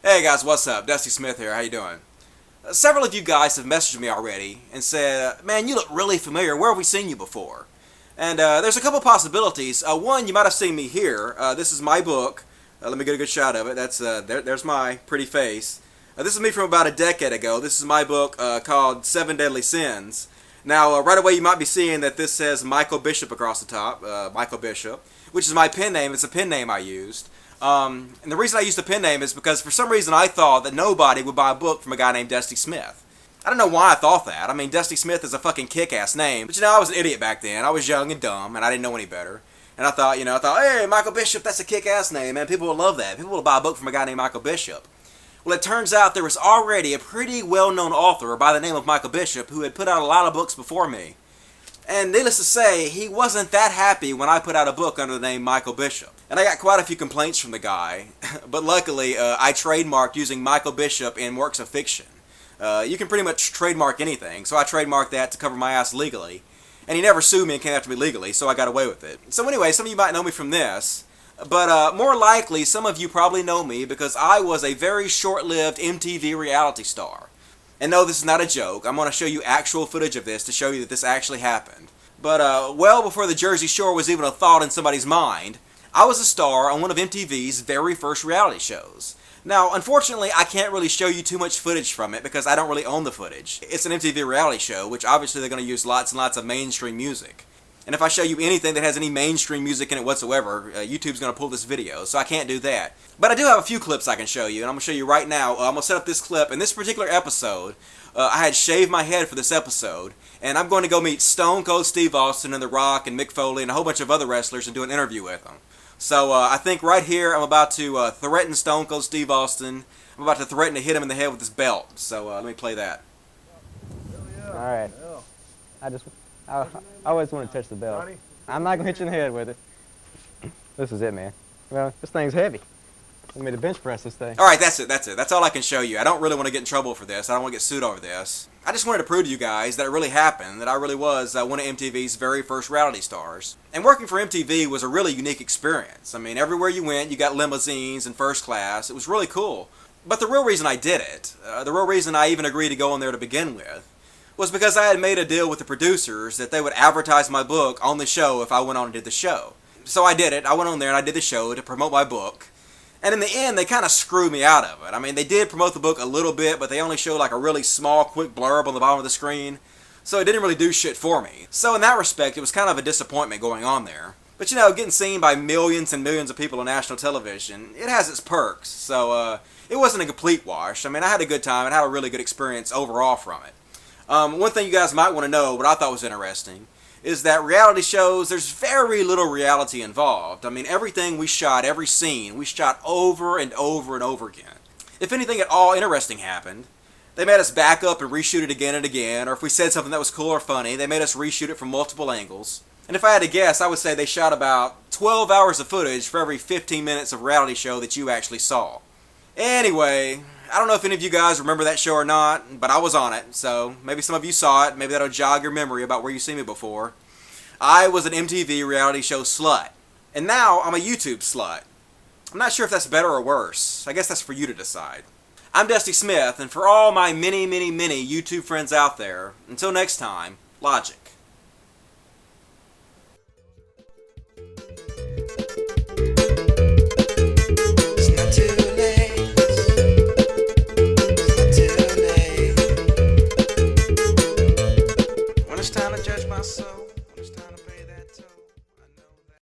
Hey guys, what's up? Dusty Smith here. How you doing? Several of you guys have messaged me already and said, man, you look really familiar. Where have we seen you before? And there's a couple possibilities. One, you might have seen me here. This is my book. Let me get a good shot of it. There's my pretty face. This is me from about a decade ago. This is my book called 7 Deadly Sins. Now, right away you might be seeing that this says Michael Bishop across the top. Michael Bishop, which is my pen name. It's a pen name I used. And the reason I used the pen name is because for some reason I thought that nobody would buy a book from a guy named Dusty Smith. I don't know why I thought that. I mean, Dusty Smith is a fucking kick-ass name. But I was an idiot back then. I was young and dumb, and I didn't know any better. And I thought, hey, Michael Bishop, that's a kick-ass name, man. People will love that. People will buy a book from a guy named Michael Bishop. Well, it turns out there was already a pretty well-known author by the name of Michael Bishop who had put out a lot of books before me. And needless to say, he wasn't that happy when I put out a book under the name Michael Bishop. And I got quite a few complaints from the guy, but luckily I trademarked using Michael Bishop in works of fiction. You can pretty much trademark anything, so I trademarked that to cover my ass legally. And he never sued me and came after me legally, so I got away with it. So anyway, some of you might know me from this, but more likely some of you probably know me because I was a very short-lived MTV reality star. And no, this is not a joke. I'm going to show you actual footage of this to show you that this actually happened. But well before the Jersey Shore was even a thought in somebody's mind, I was a star on one of MTV's very first reality shows. Now, unfortunately, I can't really show you too much footage from it because I don't really own the footage. It's an MTV reality show, which obviously they're going to use lots and lots of mainstream music. And if I show you anything that has any mainstream music in it whatsoever, YouTube's going to pull this video, so I can't do that. But I do have a few clips I can show you, and I'm going to show you right now. I'm going to set up this clip. In this particular episode, I had shaved my head for this episode, and I'm going to go meet Stone Cold Steve Austin and The Rock and Mick Foley and a whole bunch of other wrestlers and do an interview with them. So I think right here I'm about to threaten Stone Cold Steve Austin. I'm about to threaten to hit him in the head with this belt. So let me play that. Alright. I always want to touch the belt. I'm not going to hit you in the head with it. This is it, man. Well, this thing's heavy. I made a bench press this thing. Alright, that's it. That's all I can show you. I don't really want to get in trouble for this. I don't want to get sued over this. I just wanted to prove to you guys that it really happened, that I really was one of MTV's very first reality stars. And working for MTV was a really unique experience. I mean, everywhere you went, you got limousines and first class. It was really cool. But the real reason I did it, the real reason I even agreed to go on there to begin with, was because I had made a deal with the producers that they would advertise my book on the show if I went on and did the show. So I did it. I went on there and I did the show to promote my book. And in the end, they kind of screwed me out of it. I mean, they did promote the book a little bit, but they only showed like a really small, quick blurb on the bottom of the screen. So it didn't really do shit for me. So in that respect, it was kind of a disappointment going on there. But getting seen by millions and millions of people on national television, it has its perks. So it wasn't a complete wash. I mean, I had a good time and had a really good experience overall from it. One thing you guys might want to know, what I thought was interesting, is that reality shows, there's very little reality involved. I mean, everything we shot, every scene, we shot over and over and over again. If anything at all interesting happened, they made us back up and reshoot it again and again, or if we said something that was cool or funny, they made us reshoot it from multiple angles. And if I had to guess, I would say they shot about 12 hours of footage for every 15 minutes of reality show that you actually saw. Anyway, I don't know if any of you guys remember that show or not, but I was on it, so maybe some of you saw it. Maybe that'll jog your memory about where you've seen me before. I was an MTV reality show slut, and now I'm a YouTube slut. I'm not sure if that's better or worse. I guess that's for you to decide. I'm Dusty Smith, and for all my many, many, many YouTube friends out there, until next time, logic. It's time to judge myself.